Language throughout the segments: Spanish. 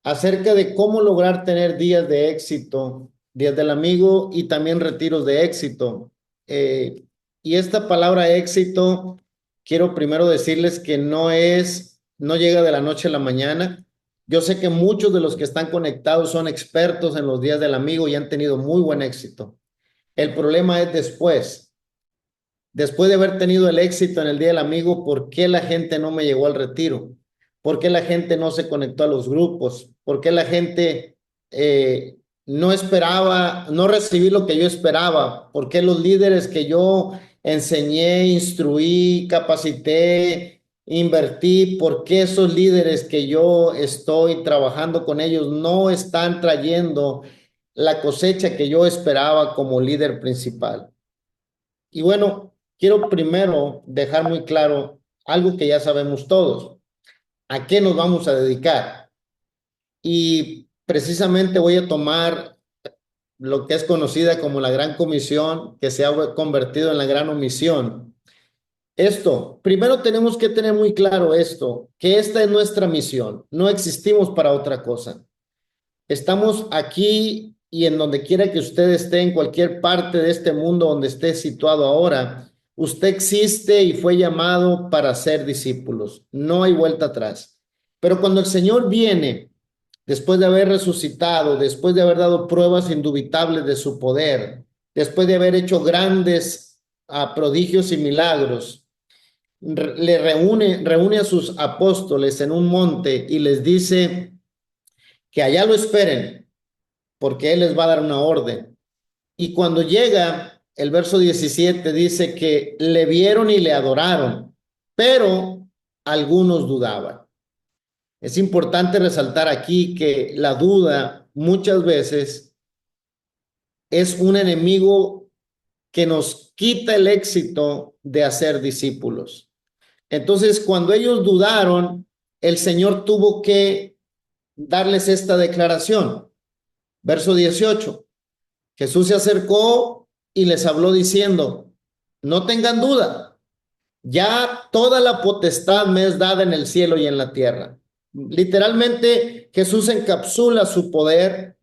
acerca de cómo lograr tener días de éxito, días del amigo y también retiros de éxito. Eh, y esta palabra éxito, quiero primero decirles que no llega de la noche a la mañana. Yo sé que muchos de los que están conectados son expertos en los días del amigo y han tenido muy buen éxito. El problema es después de haber tenido el éxito en el Día del Amigo, ¿por qué la gente no me llegó al retiro? ¿Por qué la gente no se conectó a los grupos? ¿Por qué la gente no esperaba, no recibí lo que yo esperaba? ¿Por qué los líderes que yo enseñé, instruí, capacité, invertí, por qué esos líderes que yo estoy trabajando con ellos no están trayendo la cosecha que yo esperaba como líder principal? Y bueno, quiero primero dejar muy claro algo que ya sabemos todos, a qué nos vamos a dedicar. Y precisamente voy a tomar lo que es conocida como la Gran Comisión, que se ha convertido en la Gran Omisión. Esto, primero tenemos que tener muy claro esto, que esta es nuestra misión, no existimos para otra cosa. Estamos aquí y en donde quiera que usted esté, en cualquier parte de este mundo donde esté situado ahora, usted existe y fue llamado para ser discípulos. No hay vuelta atrás. Pero cuando el Señor viene, después de haber resucitado, después de haber dado pruebas indubitables de su poder, después de haber hecho grandes prodigios y milagros, reúne a sus apóstoles en un monte y les dice que allá lo esperen porque Él les va a dar una orden. Y cuando llega, el verso 17 dice que le vieron y le adoraron, pero algunos dudaban. Es importante resaltar aquí que la duda muchas veces es un enemigo que nos quita el éxito de hacer discípulos. Entonces, cuando ellos dudaron, el Señor tuvo que darles esta declaración. Verso 18. Jesús se acercó y les habló diciendo, no tengan duda, ya toda la potestad me es dada en el cielo y en la tierra. Literalmente Jesús encapsula su poder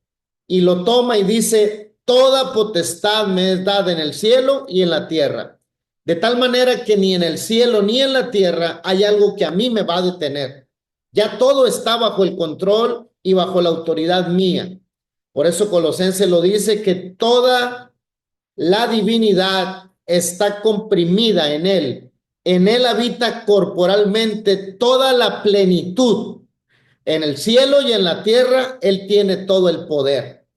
y lo toma y dice, toda potestad me es dada en el cielo y en la tierra. De tal manera que ni en el cielo ni en la tierra hay algo que a mí me va a detener. Ya todo está bajo el control y bajo la autoridad mía. Por eso Colosenses lo dice que toda la divinidad está comprimida en él. En él habita corporalmente toda la plenitud. En el cielo y en la tierra, él tiene todo el poder.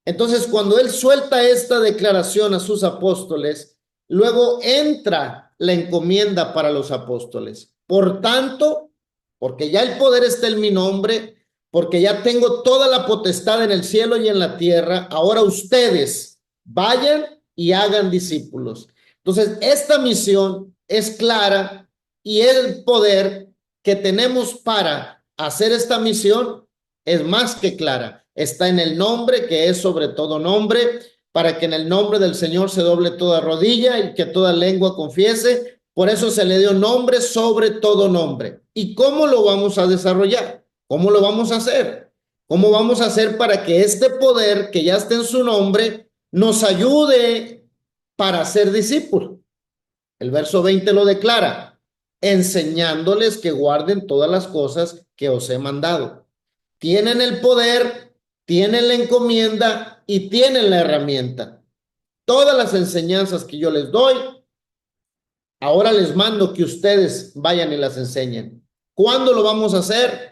Entonces, cuando él suelta esta declaración a sus apóstoles, luego entra la encomienda para los apóstoles. Por tanto, porque ya el poder está en mi nombre, porque ya tengo toda la potestad en el cielo y en la tierra, ahora ustedes vayan y hagan discípulos. Entonces, esta misión es clara y el poder que tenemos para hacer esta misión es más que clara. Está en el nombre que es sobre todo nombre, para que en el nombre del Señor se doble toda rodilla y que toda lengua confiese. Por eso se le dio nombre sobre todo nombre. ¿Y cómo lo vamos a desarrollar? ¿Cómo lo vamos a hacer? ¿Cómo vamos a hacer para que este poder que ya está en su nombre nos ayude para ser discípulos? El verso 20 lo declara, enseñándoles que guarden todas las cosas que os he mandado. Tienen el poder, tienen la encomienda y tienen la herramienta. Todas las enseñanzas que yo les doy, ahora les mando que ustedes vayan y las enseñen. ¿Cuándo lo vamos a hacer?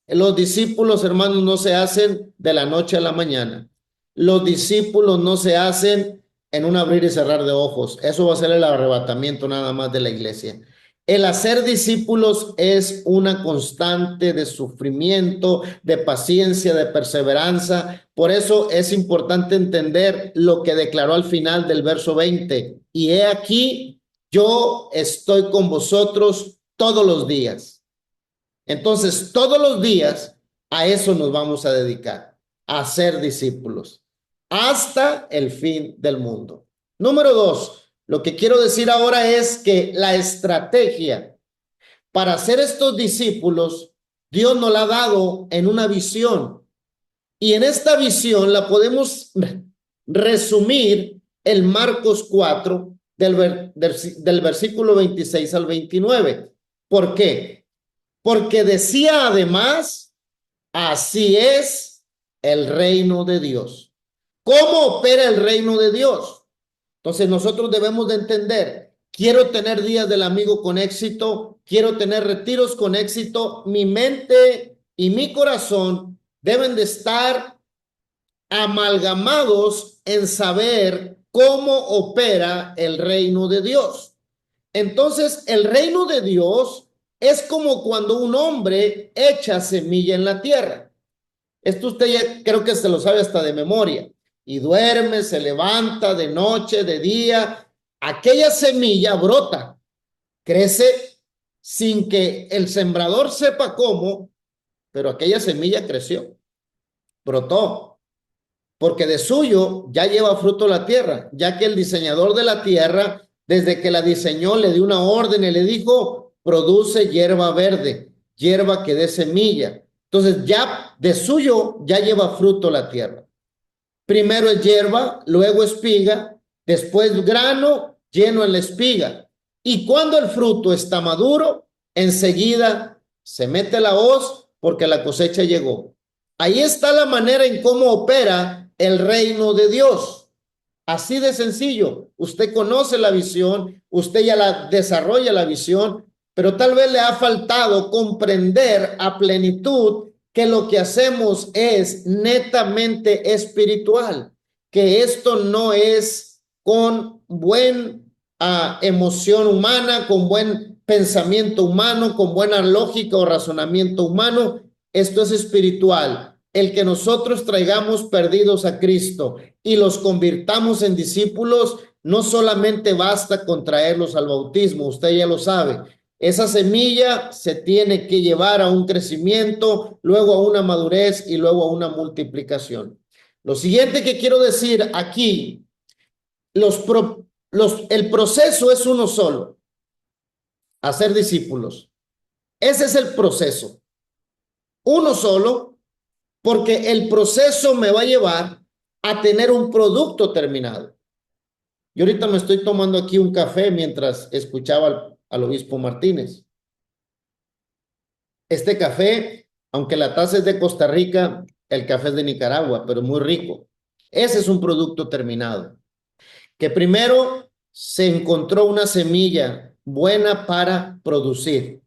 Los discípulos, hermanos, no se hacen de la noche a la mañana. Los discípulos no se hacen en un abrir y cerrar de ojos. Eso va a ser el arrebatamiento nada más de la iglesia. El hacer discípulos es una constante de sufrimiento, de paciencia, de perseverancia. Por eso es importante entender lo que declaró al final del verso 20. Y he aquí, yo estoy con vosotros todos los días. Entonces, todos los días a eso nos vamos a dedicar, a ser discípulos, hasta el fin del mundo. Número dos, lo que quiero decir ahora es que la estrategia para hacer estos discípulos Dios nos la ha dado en una visión. Y en esta visión la podemos resumir en Marcos 4, del versículo 26 al 29. ¿Por qué? Porque decía además, así es el reino de Dios. ¿Cómo opera el reino de Dios? Entonces nosotros debemos de entender, quiero tener días del amigo con éxito, quiero tener retiros con éxito, mi mente y mi corazón deben de estar amalgamados en saber cómo opera el reino de Dios. Entonces, el reino de Dios es como cuando un hombre echa semilla en la tierra. Esto usted ya creo que se lo sabe hasta de memoria. Y duerme, se levanta de noche, de día. Aquella semilla brota, crece sin que el sembrador sepa cómo, pero aquella semilla creció, brotó, porque de suyo ya lleva fruto la tierra, ya que el diseñador de la tierra, desde que la diseñó, le dio una orden y le dijo, produce hierba verde, hierba que dé semilla. Entonces ya de suyo ya lleva fruto la tierra. Primero es hierba, luego espiga, después grano lleno en la espiga. Y cuando el fruto está maduro, enseguida se mete la hoz porque la cosecha llegó. Ahí está la manera en cómo opera el reino de Dios. Así de sencillo. Usted conoce la visión, usted ya la desarrolla la visión, pero tal vez le ha faltado comprender a plenitud que lo que hacemos es netamente espiritual, que esto no es con buena emoción humana, con buen pensamiento humano, con buena lógica o razonamiento humano. Esto es espiritual. El que nosotros traigamos perdidos a Cristo y los convirtamos en discípulos, no solamente basta con traerlos al bautismo, usted ya lo sabe. Esa semilla se tiene que llevar a un crecimiento, luego a una madurez y luego a una multiplicación. Lo siguiente que quiero decir aquí, el proceso es uno solo, hacer discípulos. Ese es el proceso, uno solo, porque el proceso me va a llevar a tener un producto terminado. Yo ahorita me estoy tomando aquí un café mientras escuchaba al obispo Martínez. Este café, aunque la taza es de Costa Rica, el café es de Nicaragua, pero muy rico. Ese es un producto terminado, que primero se encontró una semilla buena para producir.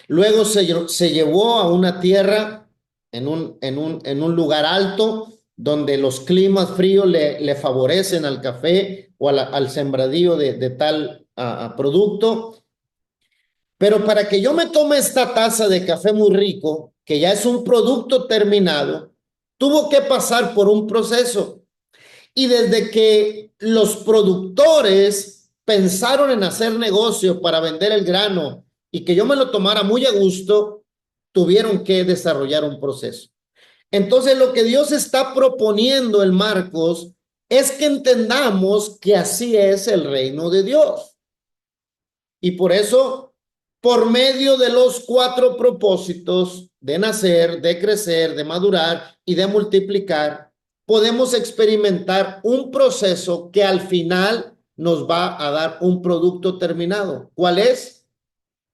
Luego se llevó a una tierra en un lugar alto donde los climas fríos le favorecen al café o al sembradío de tal producto. Pero para que yo me tome esta taza de café muy rico, que ya es un producto terminado, tuvo que pasar por un proceso. Y desde que los productores pensaron en hacer negocio para vender el grano y que yo me lo tomara muy a gusto, tuvieron que desarrollar un proceso. Entonces, lo que Dios está proponiendo en Marcos es que entendamos que así es el reino de Dios. Y por eso, por medio de los 4 propósitos de nacer, de crecer, de madurar y de multiplicar, podemos experimentar un proceso que al final nos va a dar un producto terminado. ¿Cuál es?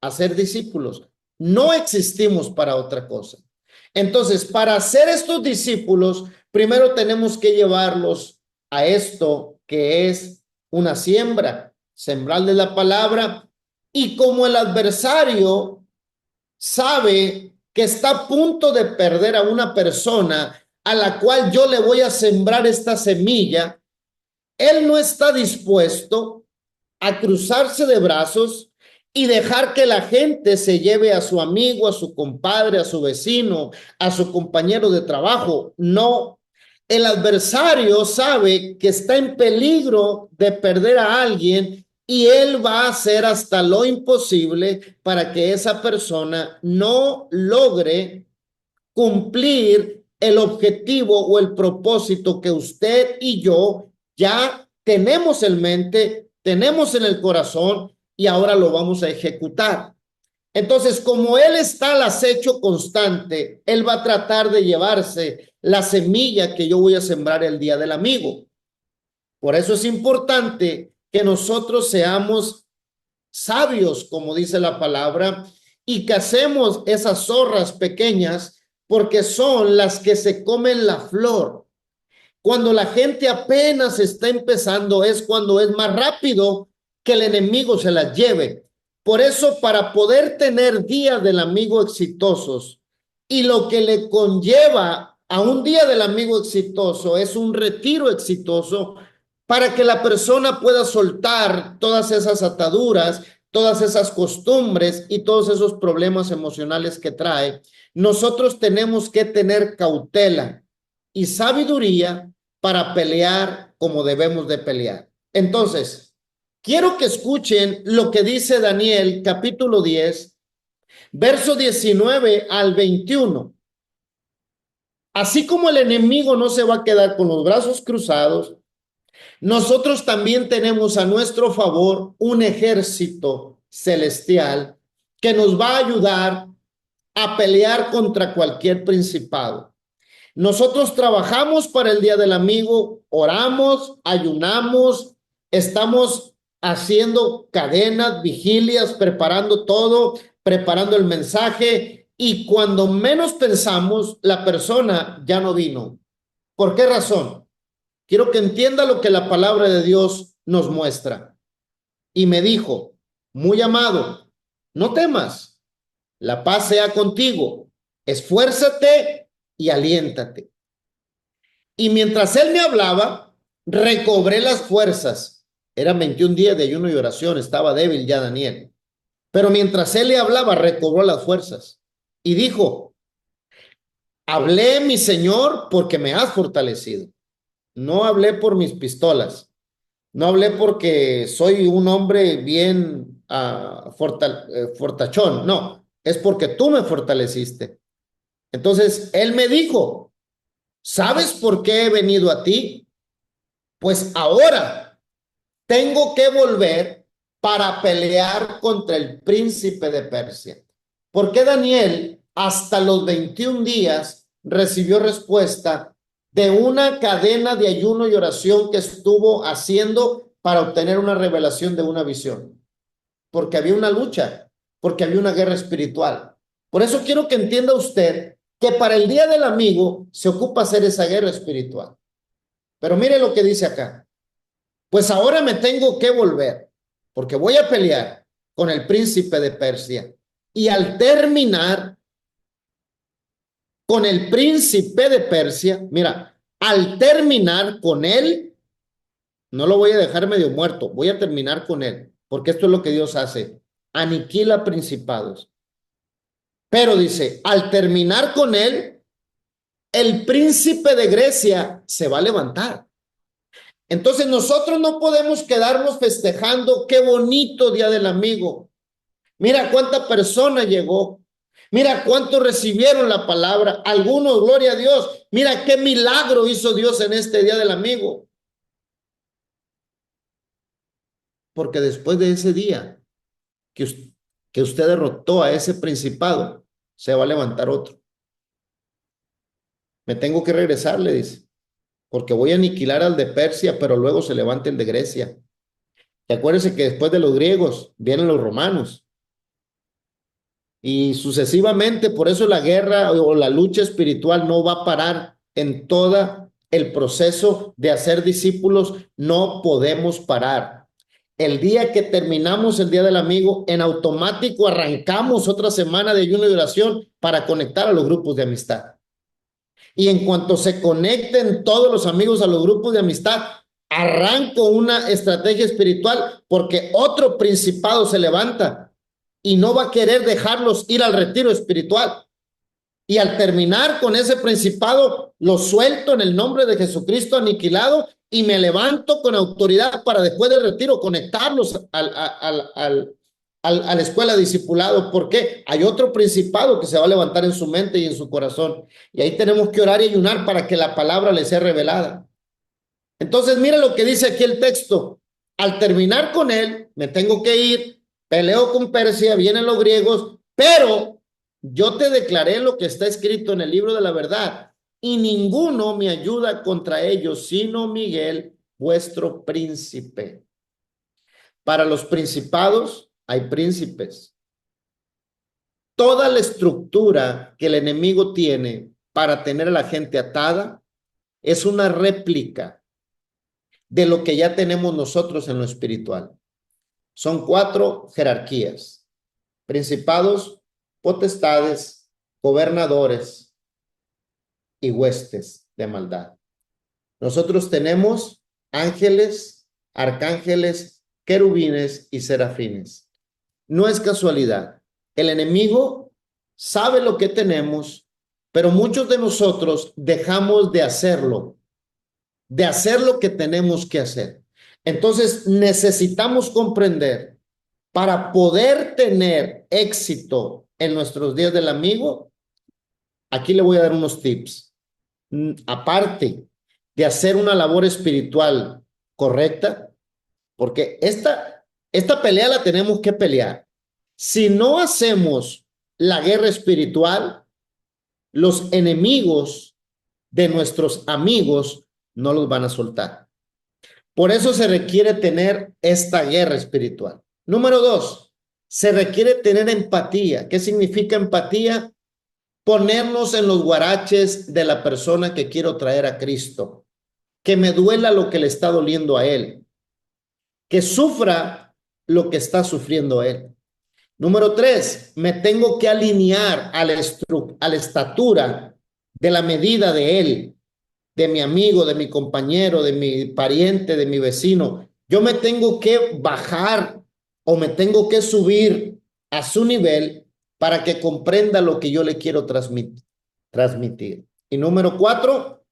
Hacer discípulos. No existimos para otra cosa. Entonces, para hacer estos discípulos, primero tenemos que llevarlos a esto que es una siembra, sembrarles la palabra. Y como el adversario sabe que está a punto de perder a una persona a la cual yo le voy a sembrar esta semilla, él no está dispuesto a cruzarse de brazos y dejar que la gente se lleve a su amigo, a su compadre, a su vecino, a su compañero de trabajo. No, el adversario sabe que está en peligro de perder a alguien y él va a hacer hasta lo imposible para que esa persona no logre cumplir el objetivo o el propósito que usted y yo ya tenemos en mente, tenemos en el corazón y ahora lo vamos a ejecutar. Entonces, como él está al acecho constante, él va a tratar de llevarse la semilla que yo voy a sembrar el día del amigo. Por eso es importante que nosotros seamos sabios, como dice la palabra, y cacemos esas zorras pequeñas, porque son las que se comen la flor. Cuando la gente apenas está empezando es cuando es más rápido que el enemigo se las lleve. Por eso, para poder tener días del amigo exitosos, y lo que le conlleva a un día del amigo exitoso es un retiro exitoso, para que la persona pueda soltar todas esas ataduras, todas esas costumbres y todos esos problemas emocionales que trae. Nosotros tenemos que tener cautela y sabiduría para pelear como debemos de pelear. Entonces, quiero que escuchen lo que dice Daniel, capítulo 10, verso 19 al 21. Así como el enemigo no se va a quedar con los brazos cruzados, nosotros también tenemos a nuestro favor un ejército celestial que nos va a ayudar a pelear contra cualquier principado. Nosotros trabajamos para el Día del Amigo, oramos, ayunamos, estamos haciendo cadenas, vigilias, preparando todo, preparando el mensaje, y cuando menos pensamos, la persona ya no vino. ¿Por qué razón? Quiero que entienda lo que la palabra de Dios nos muestra. Y me dijo, muy amado, no temas, la paz sea contigo, esfuérzate y aliéntate. Y mientras él me hablaba, recobré las fuerzas. Eran 21 días de ayuno y oración, estaba débil ya Daniel. Pero mientras él le hablaba, recobró las fuerzas. Y dijo, hablé, mi Señor, porque me has fortalecido. No hablé por mis pistolas. No hablé porque soy un hombre bien fortachón. No, es porque tú me fortaleciste. Entonces, él me dijo, ¿sabes por qué he venido a ti? Pues ahora tengo que volver para pelear contra el príncipe de Persia. ¿Por qué Daniel hasta los 21 días recibió respuesta de una cadena de ayuno y oración que estuvo haciendo para obtener una revelación de una visión? Porque había una lucha, porque había una guerra espiritual. Por eso quiero que entienda usted que para el Día del Amigo se ocupa hacer esa guerra espiritual. Pero mire lo que dice acá. Pues ahora me tengo que volver, porque voy a pelear con el príncipe de Persia. Y al terminar con el príncipe de Persia, mira, al terminar con él, no lo voy a dejar medio muerto, voy a terminar con él, porque esto es lo que Dios hace, aniquila principados. Pero dice, al terminar con él, el príncipe de Grecia se va a levantar. Entonces nosotros no podemos quedarnos festejando qué bonito Día del Amigo. Mira cuánta persona llegó. Mira cuántos recibieron la palabra. Algunos, gloria a Dios. Mira qué milagro hizo Dios en este Día del Amigo. Porque después de ese día que usted derrotó a ese principado, se va a levantar otro. Me tengo que regresar, le dice, porque voy a aniquilar al de Persia, pero luego se levanta el de Grecia. Y acuérdense que después de los griegos vienen los romanos. Y sucesivamente, por eso la guerra o la lucha espiritual no va a parar en todo el proceso de hacer discípulos. No podemos parar. El día que terminamos el Día del Amigo, en automático arrancamos otra semana de ayuno y oración para conectar a los grupos de amistad. Y en cuanto se conecten todos los amigos a los grupos de amistad, arranco una estrategia espiritual, porque otro principado se levanta y no va a querer dejarlos ir al retiro espiritual. Y al terminar con ese principado, lo suelto en el nombre de Jesucristo aniquilado y me levanto con autoridad para después del retiro conectarlos a la escuela discipulado. Porque hay otro principado que se va a levantar en su mente y en su corazón. Y ahí tenemos que orar y ayunar para que la palabra les sea revelada. Entonces, mira lo que dice aquí el texto. Al terminar con él, me tengo que ir, peleo con Persia, vienen los griegos, Pero yo te declaré lo que está escrito en el libro de la verdad, y ninguno me ayuda contra ellos, sino Miguel, vuestro príncipe. Para los principados hay príncipes. Toda la estructura que el enemigo tiene para tener a la gente atada es una réplica de lo que ya tenemos nosotros en lo espiritual. Son 4 jerarquías: principados, potestades, gobernadores y huestes de maldad. Nosotros tenemos ángeles, arcángeles, querubines y serafines. No es casualidad. El enemigo sabe lo que tenemos, pero muchos de nosotros dejamos de hacer lo que tenemos que hacer. Entonces necesitamos comprender, para poder tener éxito en nuestros días del amigo, aquí le voy a dar unos tips. Aparte de hacer una labor espiritual correcta, porque esta pelea la tenemos que pelear. Si no hacemos la guerra espiritual, los enemigos de nuestros amigos no los van a soltar. Por eso se requiere tener esta guerra espiritual. Número 2, se requiere tener empatía. ¿Qué significa empatía? Ponernos en los guaraches de la persona que quiero traer a Cristo. Que me duela lo que le está doliendo a él. Que sufra lo que está sufriendo él. Número 3, me tengo que alinear a la estatura de la medida de él, de mi amigo, de mi compañero, de mi pariente, de mi vecino. Yo me tengo que bajar o me tengo que subir a su nivel para que comprenda lo que yo le quiero transmitir. Y número 4,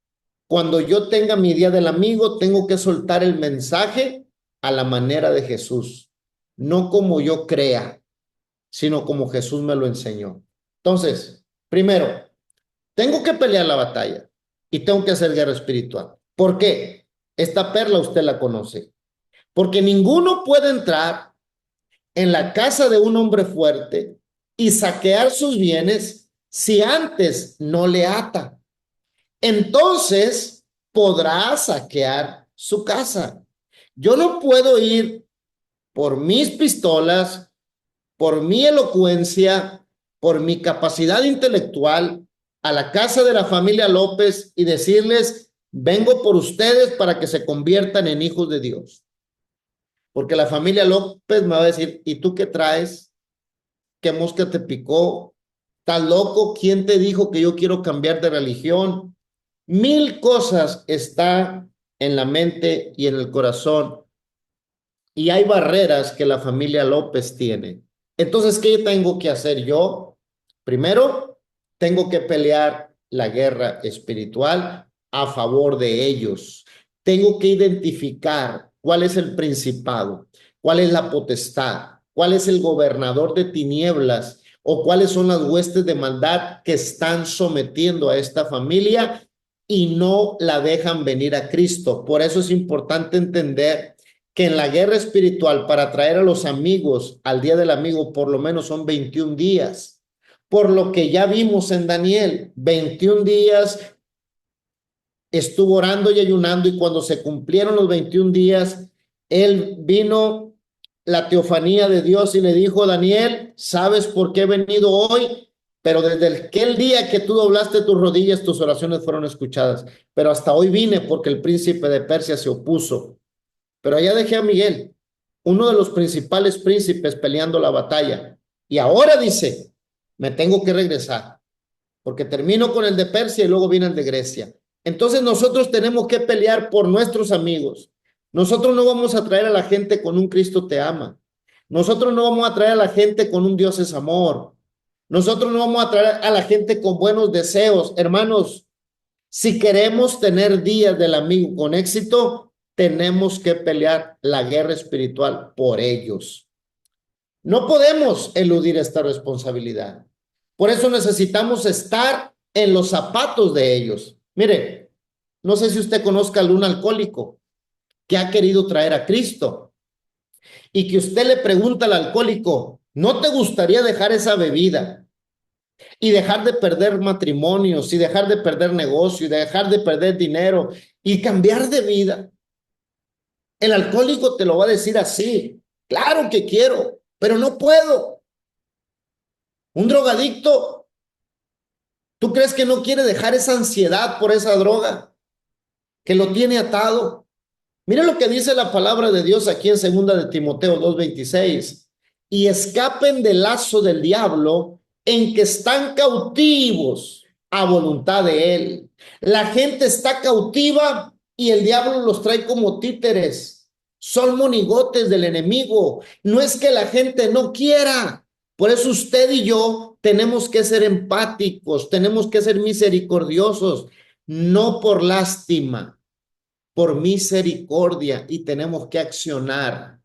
cuando yo tenga mi día del amigo, tengo que soltar el mensaje a la manera de Jesús, no como yo crea, sino como Jesús me lo enseñó. Entonces, primero, tengo que pelear la batalla y tengo que hacer guerra espiritual. ¿Por qué? Esta perla usted la conoce. Porque ninguno puede entrar en la casa de un hombre fuerte y saquear sus bienes si antes no le ata. Entonces podrá saquear su casa. Yo no puedo ir por mis pistolas, por mi elocuencia, por mi capacidad intelectual a la casa de la familia López y decirles, vengo por ustedes para que se conviertan en hijos de Dios. Porque la familia López me va a decir, ¿y tú qué traes? ¿Qué mosca te picó? ¿Estás loco? ¿Quién te dijo que yo quiero cambiar de religión? 1000 cosas está en la mente y en el corazón. Y hay barreras que la familia López tiene. Entonces, ¿qué tengo que hacer yo? Primero, tengo que pelear la guerra espiritual a favor de ellos. Tengo que identificar cuál es el principado, cuál es la potestad, cuál es el gobernador de tinieblas o cuáles son las huestes de maldad que están sometiendo a esta familia y no la dejan venir a Cristo. Por eso es importante entender que en la guerra espiritual, para traer a los amigos al día del amigo, por lo menos son 21 días. Por lo que ya vimos en Daniel, 21 días estuvo orando y ayunando, y cuando se cumplieron los 21 días, él vino la teofanía de Dios y le dijo, Daniel, ¿sabes por qué he venido hoy? Pero desde aquel día que tú doblaste tus rodillas, tus oraciones fueron escuchadas. Pero hasta hoy vine porque el príncipe de Persia se opuso. Pero allá dejé a Miguel, uno de los principales príncipes, peleando la batalla. Y ahora dice, me tengo que regresar, porque termino con el de Persia y luego viene el de Grecia. Entonces nosotros tenemos que pelear por nuestros amigos. Nosotros no vamos a traer a la gente con un Cristo te ama. Nosotros no vamos a traer a la gente con un Dios es amor. Nosotros no vamos a traer a la gente con buenos deseos. Hermanos, si queremos tener días del amigo con éxito, tenemos que pelear la guerra espiritual por ellos. No podemos eludir esta responsabilidad. Por eso necesitamos estar en los zapatos de ellos. Mire, no sé si usted conozca a algún alcohólico que ha querido traer a Cristo y que usted le pregunta al alcohólico, ¿No te gustaría dejar esa bebida y dejar de perder matrimonios y dejar de perder negocio y dejar de perder dinero y cambiar de vida? El alcohólico te lo va a decir así. Claro que quiero, pero no puedo. Un drogadicto, ¿tú crees que no quiere dejar esa ansiedad por esa droga que lo tiene atado? Mira lo que dice la palabra de Dios aquí en 2 de Timoteo 2:26. Y escapen del lazo del diablo en que están cautivos a voluntad de él. La gente está cautiva y el diablo los trae como títeres. Son monigotes del enemigo. No es que la gente no quiera. Por eso usted y yo tenemos que ser empáticos, tenemos que ser misericordiosos, no por lástima, por misericordia, y tenemos que accionar,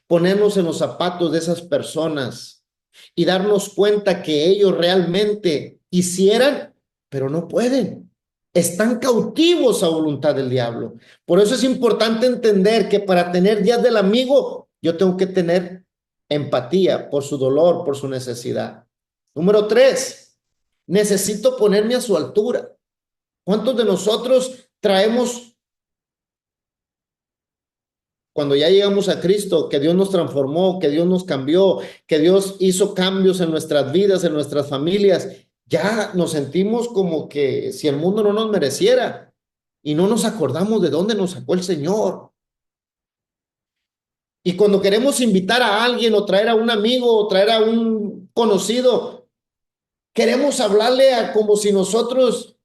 ponernos en los zapatos de esas personas y darnos cuenta que ellos realmente quisieran, pero no pueden. Están cautivos a voluntad del diablo. Por eso es importante entender que para tener días del amigo, yo tengo que tener empatía por su dolor, por su necesidad. Número 3, necesito ponerme a su altura. ¿Cuántos de nosotros traemos, cuando ya llegamos a Cristo, que Dios nos transformó, que Dios nos cambió, que Dios hizo cambios en nuestras vidas, en nuestras familias, ya nos sentimos como que si el mundo no nos mereciera y no nos acordamos de dónde nos sacó el Señor? Y cuando queremos invitar a alguien o traer a un amigo o traer a un conocido, queremos hablarle a como si nosotros,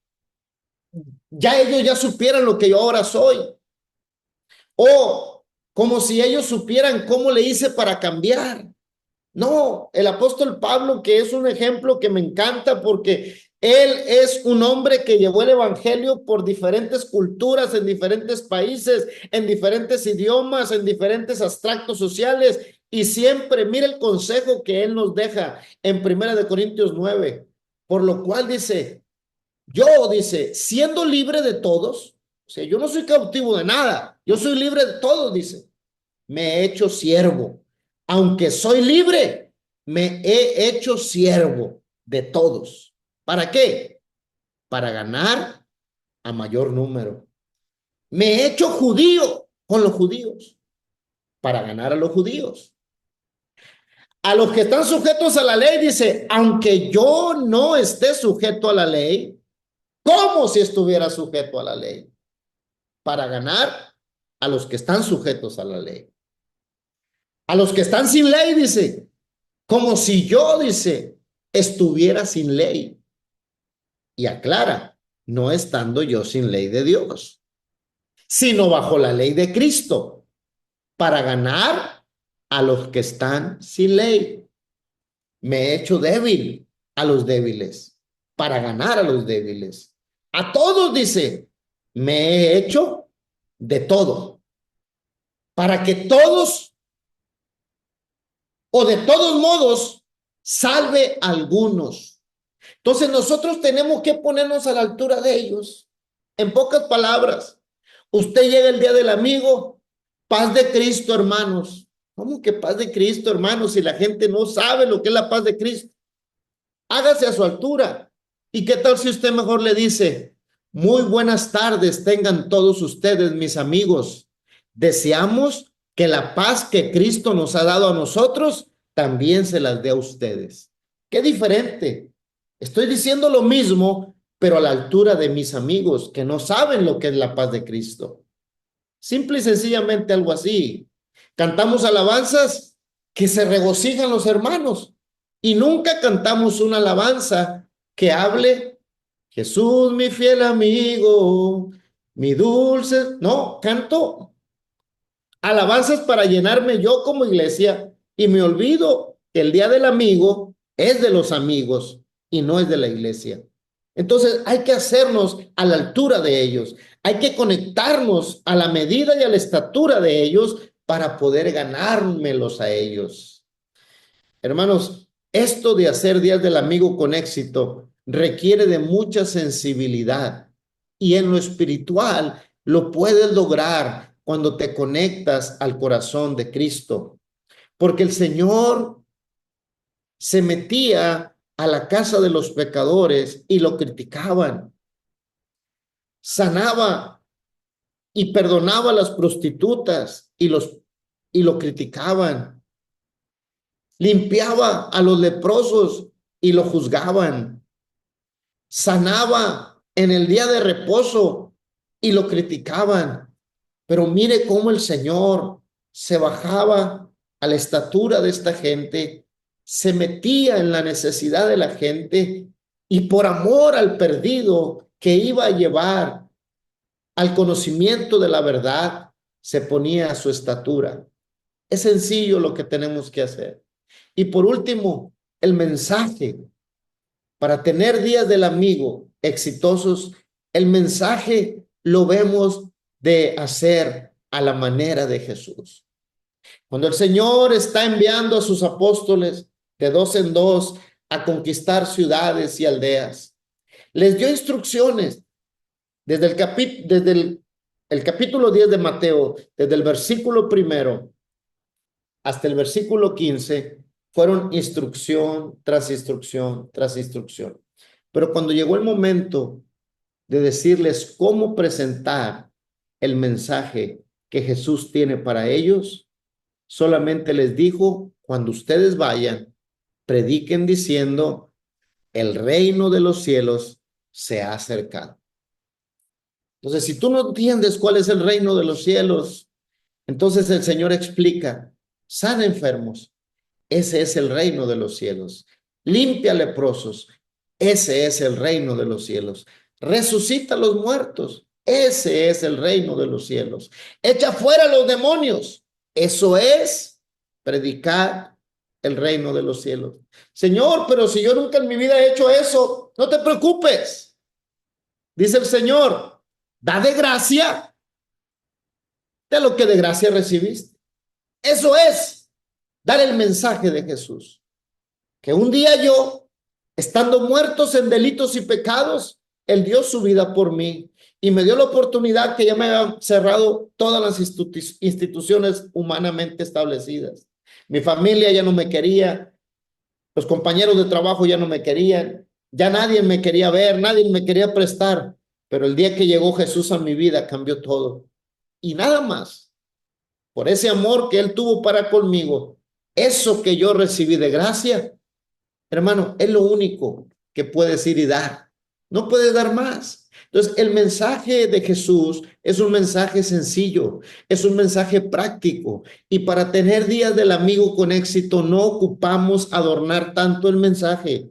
ya ellos ya supieran lo que yo ahora soy, o como si ellos supieran cómo le hice para cambiar. No, el apóstol Pablo, que es un ejemplo que me encanta porque él es un hombre que llevó el evangelio por diferentes culturas, en diferentes países, en diferentes idiomas, en diferentes extractos sociales, y siempre mira el consejo que él nos deja en 1 Corintios 9, por lo cual dice, dice, siendo libre de todos, o sea, yo no soy cautivo de nada, yo soy libre de todos, dice, me he hecho siervo. Aunque soy libre, me he hecho siervo de todos. ¿Para qué? Para ganar a mayor número. Me he hecho judío con los judíos, para ganar a los judíos. A los que están sujetos a la ley, dice, aunque yo no esté sujeto a la ley, como si estuviera sujeto a la ley, para ganar a los que están sujetos a la ley. A los que están sin ley, dice, como si yo, dice, estuviera sin ley. Y aclara, no estando yo sin ley de Dios, sino bajo la ley de Cristo, para ganar a los que están sin ley. Me he hecho débil a los débiles, para ganar a los débiles. A todos, dice, me he hecho de todo, para que todos, o de todos modos, salve a algunos. Entonces nosotros tenemos que ponernos a la altura de ellos. En pocas palabras, usted llega el día del amigo, paz de Cristo, hermanos. ¿Cómo que paz de Cristo, hermanos? Si la gente no sabe lo que es la paz de Cristo, hágase a su altura. ¿Y qué tal si usted mejor le dice, muy buenas tardes tengan todos ustedes, mis amigos? Deseamos que la paz que Cristo nos ha dado a nosotros también se las dé a ustedes. Qué diferente. Estoy diciendo lo mismo, pero a la altura de mis amigos que no saben lo que es la paz de Cristo. Simple y sencillamente algo así. Cantamos alabanzas que se regocijan los hermanos y nunca cantamos una alabanza que hable, Jesús, mi fiel amigo, mi dulce. No, canto alabanzas para llenarme yo como iglesia y me olvido que el día del amigo es de los amigos y no es de la iglesia. Entonces hay que hacernos a la altura de ellos, hay que conectarnos a la medida y a la estatura de ellos para poder ganármelos a ellos. Hermanos, esto de hacer días del amigo con éxito requiere de mucha sensibilidad, y en lo espiritual lo puedes lograr cuando te conectas al corazón de Cristo, porque el Señor se metía a la casa de los pecadores y lo criticaban. Sanaba y perdonaba a las prostitutas y lo criticaban. Limpiaba a los leprosos y lo juzgaban. Sanaba en el día de reposo y lo criticaban. Pero mire cómo el Señor se bajaba a la estatura de esta gente, se metía en la necesidad de la gente y por amor al perdido que iba a llevar al conocimiento de la verdad, se ponía a su estatura. Es sencillo lo que tenemos que hacer. Y por último, el mensaje. Para tener días del amigo exitosos, el mensaje lo vemos de hacer a la manera de Jesús. Cuando el Señor está enviando a sus apóstoles de dos en dos a conquistar ciudades y aldeas, les dio instrucciones desde el capítulo 10 de Mateo, desde el versículo primero hasta el versículo 15, fueron instrucción tras instrucción tras instrucción. Pero cuando llegó el momento de decirles cómo presentar el mensaje que Jesús tiene para ellos, solamente les dijo: cuando ustedes vayan, prediquen diciendo, el reino de los cielos se ha acercado. Entonces, si tú no entiendes cuál es el reino de los cielos, entonces el Señor explica: sana enfermos, ese es el reino de los cielos. Limpia leprosos, ese es el reino de los cielos. Resucita a los muertos, ese es el reino de los cielos. Echa fuera a los demonios, eso es predicar el reino de los cielos. Señor, pero si yo nunca en mi vida he hecho eso, no te preocupes. Dice el Señor: da de gracia de lo que de gracia recibiste. Eso es dar el mensaje de Jesús. Que un día yo, estando muertos en delitos y pecados, Él dio su vida por mí y me dio la oportunidad que ya me habían cerrado todas las instituciones humanamente establecidas. Mi familia ya no me quería, los compañeros de trabajo ya no me querían, ya nadie me quería ver, nadie me quería prestar, pero el día que llegó Jesús a mi vida cambió todo. Y nada más, por ese amor que Él tuvo para conmigo, eso que yo recibí de gracia, hermano, es lo único que puedes ir y dar. No puedes dar más. Entonces, el mensaje de Jesús es un mensaje sencillo, es un mensaje práctico. Y para tener días del amigo con éxito, no ocupamos adornar tanto el mensaje,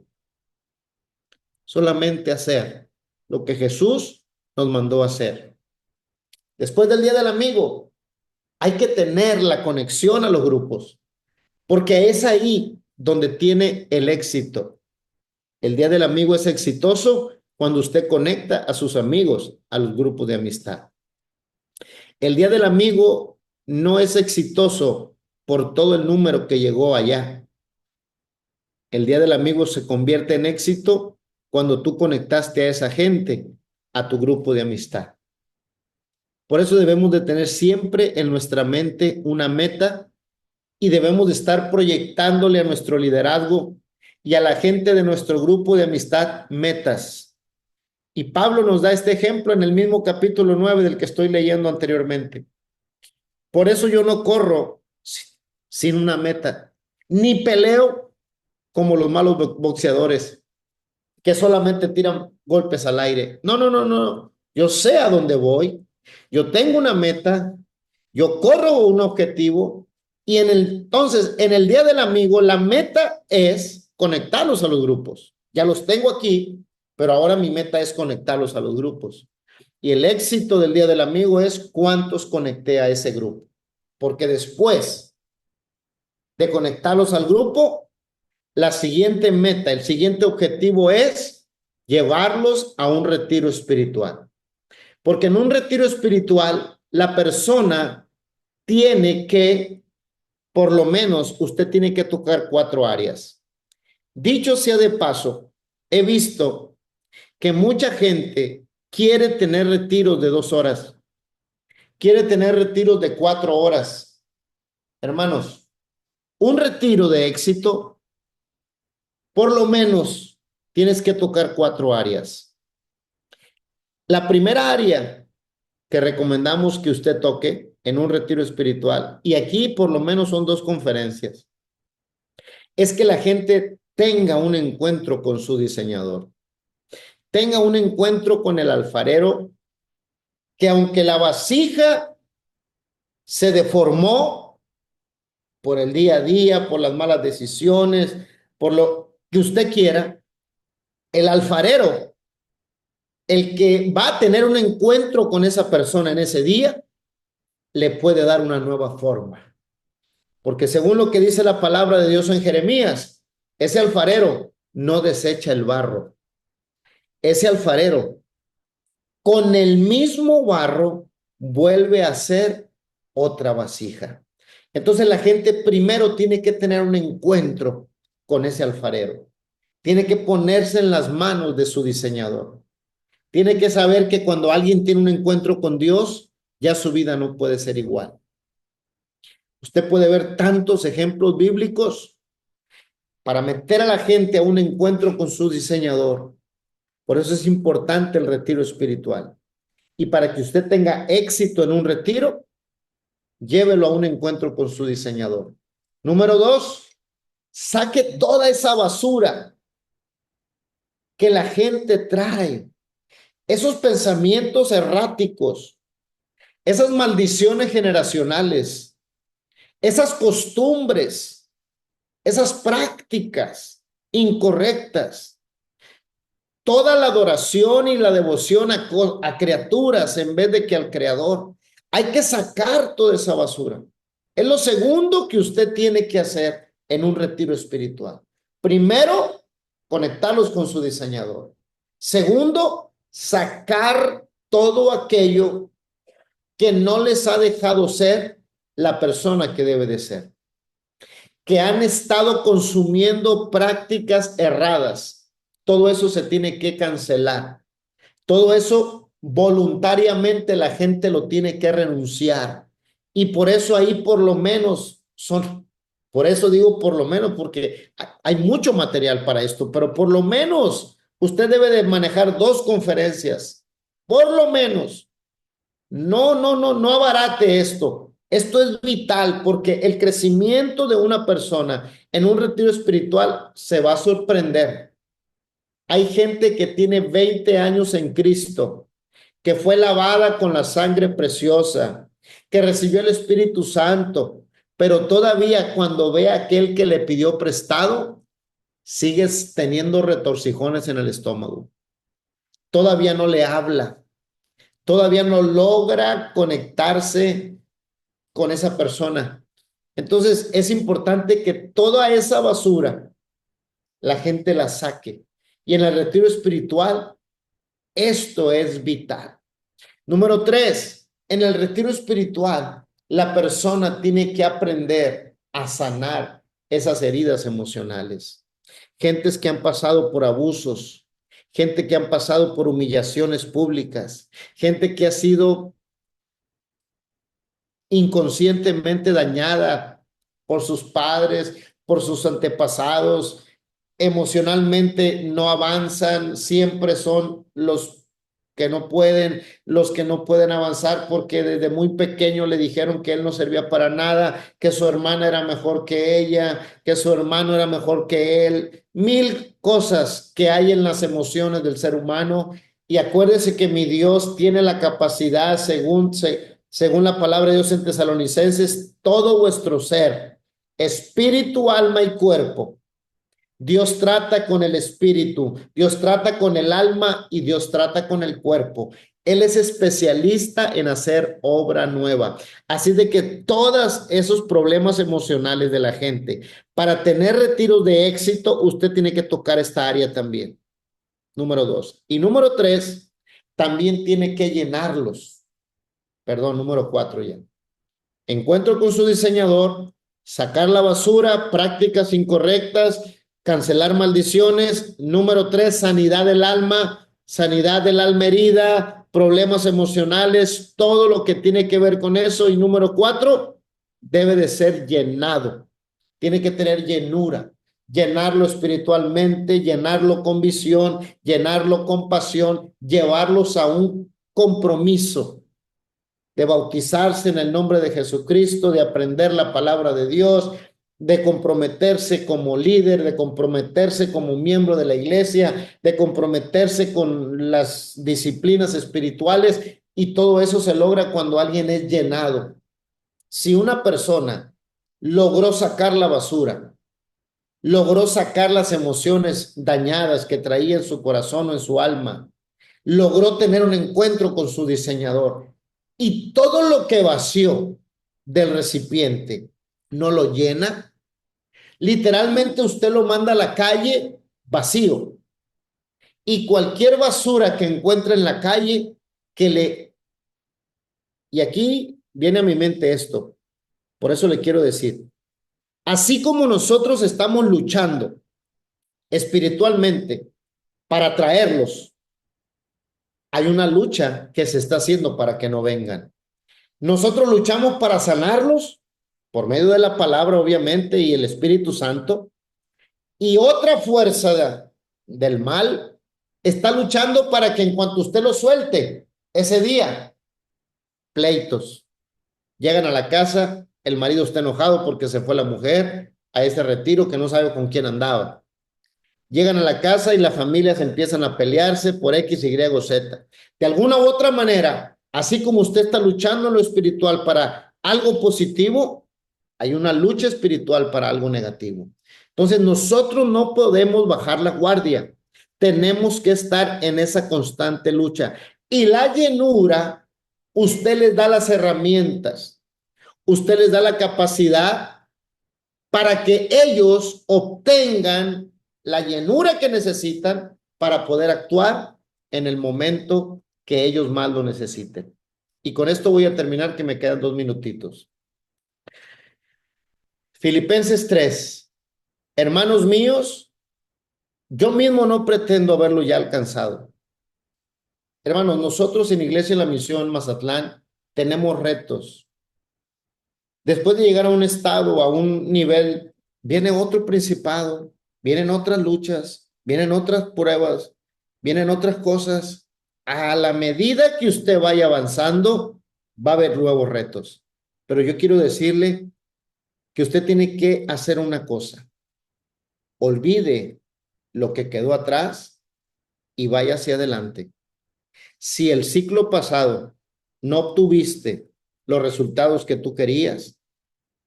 solamente hacer lo que Jesús nos mandó a hacer. Después del día del amigo, hay que tener la conexión a los grupos, porque es ahí donde tiene el éxito. El día del amigo es exitoso cuando usted conecta a sus amigos a los grupos de amistad. El día del amigo no es exitoso por todo el número que llegó allá. El día del amigo se convierte en éxito cuando tú conectaste a esa gente a tu grupo de amistad. Por eso debemos de tener siempre en nuestra mente una meta y debemos de estar proyectándole a nuestro liderazgo y a la gente de nuestro grupo de amistad metas. Y Pablo nos da este ejemplo en el mismo capítulo 9 del que estoy leyendo anteriormente. Por eso yo no corro sin una meta, ni peleo como los malos boxeadores que solamente tiran golpes al aire. No, no, no, no. Yo sé a dónde voy. Yo tengo una meta. Yo corro un objetivo. Y entonces, en el día del amigo, la meta es conectarlos a los grupos. Ya los tengo aquí, pero ahora mi meta es conectarlos a los grupos. Y el éxito del día del amigo es cuántos conecté a ese grupo. Porque después de conectarlos al grupo, la siguiente meta, el siguiente objetivo es llevarlos a un retiro espiritual. Porque en un retiro espiritual, la persona tiene que, por lo menos, usted tiene que tocar 4 áreas. Dicho sea de paso, he visto que mucha gente quiere tener retiros de 2 horas, quiere tener retiros de 4 horas. Hermanos, un retiro de éxito por lo menos tienes que tocar 4 áreas. La primera área que recomendamos que usted toque en un retiro espiritual, y aquí por lo menos son 2 conferencias, es que la gente tenga un encuentro con su diseñador, tenga un encuentro con el alfarero, que aunque la vasija se deformó por el día a día, por las malas decisiones, por lo que usted quiera, el alfarero, el que va a tener un encuentro con esa persona en ese día, le puede dar una nueva forma. Porque según lo que dice la palabra de Dios en Jeremías, ese alfarero no desecha el barro. Ese alfarero con el mismo barro vuelve a hacer otra vasija. Entonces la gente primero tiene que tener un encuentro con ese alfarero. Tiene que ponerse en las manos de su diseñador. Tiene que saber que cuando alguien tiene un encuentro con Dios, ya su vida no puede ser igual. Usted puede ver tantos ejemplos bíblicos para meter a la gente a un encuentro con su diseñador. Por eso es importante el retiro espiritual. Y para que usted tenga éxito en un retiro, llévelo a un encuentro con su diseñador. Número 2, saque toda esa basura que la gente trae, esos pensamientos erráticos, esas maldiciones generacionales, esas costumbres, esas prácticas incorrectas, toda la adoración y la devoción a criaturas en vez de que al Creador. Hay que sacar toda esa basura. Es lo segundo que usted tiene que hacer en un retiro espiritual. Primero, conectarlos con su diseñador. Segundo, sacar todo aquello que no les ha dejado ser la persona que debe de ser, que han estado consumiendo prácticas erradas. Todo eso se tiene que cancelar. Todo eso voluntariamente la gente lo tiene que renunciar. Y por eso ahí por lo menos por eso digo por lo menos, porque hay mucho material para esto, pero por lo menos usted debe de manejar 2 conferencias. Por lo menos. No abarate esto. Esto es vital porque el crecimiento de una persona en un retiro espiritual se va a sorprender. Hay gente que tiene 20 años en Cristo, que fue lavada con la sangre preciosa, que recibió el Espíritu Santo, pero todavía cuando ve a aquel que le pidió prestado, sigues teniendo retorcijones en el estómago. Todavía no le habla. Todavía no logra conectarse con esa persona. Entonces es importante que toda esa basura la gente la saque. Y en el retiro espiritual, esto es vital. Número 3, en el retiro espiritual, la persona tiene que aprender a sanar esas heridas emocionales. Gentes que han pasado por abusos, gente que han pasado por humillaciones públicas, gente que ha sido inconscientemente dañada por sus padres, por sus antepasados, emocionalmente no avanzan, siempre son los que no pueden avanzar porque desde muy pequeño le dijeron que él no servía para nada, que su hermana era mejor que ella, que su hermano era mejor que él, 1000 cosas que hay en las emociones del ser humano. Y acuérdese que mi Dios tiene la capacidad, según la palabra de Dios en Tesalonicenses, todo vuestro ser, espíritu, alma y cuerpo. Dios trata con el espíritu, Dios trata con el alma y Dios trata con el cuerpo. Él es especialista en hacer obra nueva. Así de que todos esos problemas emocionales de la gente, para tener retiros de éxito, usted tiene que tocar esta área también. Número 2. Y número 3, también tiene que llenarlos. Perdón, número 4 ya. Encuentro con su diseñador, sacar la basura, prácticas incorrectas, cancelar maldiciones. Número 3, sanidad del alma herida, problemas emocionales, todo lo que tiene que ver con eso. Y número 4, debe de ser llenado. Tiene que tener llenura. llenarlo espiritualmente, llenarlo con visión, llenarlo con pasión, llevarlos a un compromiso de bautizarse en el nombre de Jesucristo, de aprender la palabra de Dios, de comprometerse como líder, de comprometerse como miembro de la iglesia, de comprometerse con las disciplinas espirituales, y todo eso se logra cuando alguien es llenado. Si una persona logró sacar la basura, logró sacar las emociones dañadas que traía en su corazón o en su alma, logró tener un encuentro con su diseñador, y todo lo que vació del recipiente no lo llena, literalmente usted lo manda a la calle vacío, y cualquier basura que encuentre en la calle que le... Y aquí viene a mi mente esto, por eso le quiero decir, así como nosotros estamos luchando espiritualmente para traerlos, hay una lucha que se está haciendo para que no vengan. Nosotros luchamos para sanarlos por medio de la palabra, obviamente, y el Espíritu Santo. Y otra fuerza del mal está luchando para que en cuanto usted lo suelte, ese día, pleitos. Llegan a la casa, el marido está enojado porque se fue la mujer a ese retiro que no sabe con quién andaba. Llegan a la casa y las familias empiezan a pelearse por X, Y o Z. De alguna u otra manera, así como usted está luchando en lo espiritual para algo positivo, hay una lucha espiritual para algo negativo. Entonces nosotros no podemos bajar la guardia. Tenemos que estar en esa constante lucha. Y la llenura, usted les da las herramientas, usted les da la capacidad para que ellos obtengan la llenura que necesitan para poder actuar en el momento que ellos más lo necesiten. Y con esto voy a terminar, que me quedan 2 minutitos. Filipenses 3. Hermanos míos, yo mismo no pretendo haberlo ya alcanzado. Hermanos, nosotros en Iglesia de la Misión Mazatlán tenemos retos. Después de llegar a un estado, a un nivel, viene otro principado, vienen otras luchas, vienen otras pruebas, vienen otras cosas. A la medida que usted vaya avanzando, va a haber nuevos retos. Pero yo quiero decirle que usted tiene que hacer una cosa. Olvide lo que quedó atrás y vaya hacia adelante. Si el ciclo pasado no obtuviste los resultados que tú querías,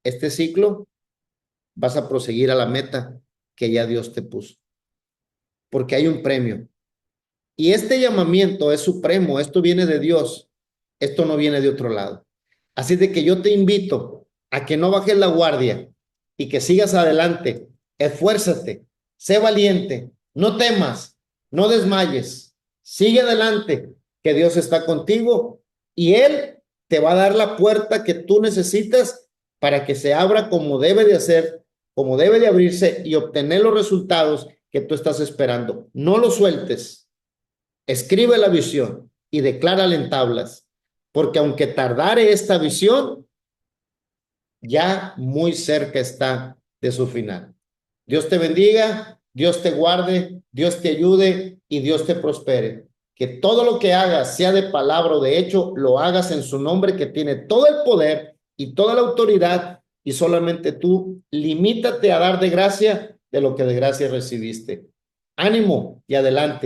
este ciclo vas a proseguir a la meta que ya Dios te puso, porque hay un premio. Y este llamamiento es supremo, esto viene de Dios, esto no viene de otro lado. Así de que yo te invito a que no bajes la guardia y que sigas adelante, esfuérzate, sé valiente, no temas, no desmayes, sigue adelante, que Dios está contigo y Él te va a dar la puerta que tú necesitas para que se abra como debe de hacer, como debe de abrirse y obtener los resultados que tú estás esperando. No lo sueltes, escribe la visión y declárala en tablas, porque aunque tardare esta visión, ya muy cerca está de su final. Dios te bendiga, Dios te guarde, Dios te ayude y Dios te prospere. Que todo lo que hagas, sea de palabra o de hecho, lo hagas en su nombre, que tiene todo el poder y toda la autoridad, y solamente tú limítate a dar de gracia de lo que de gracia recibiste. Ánimo y adelante.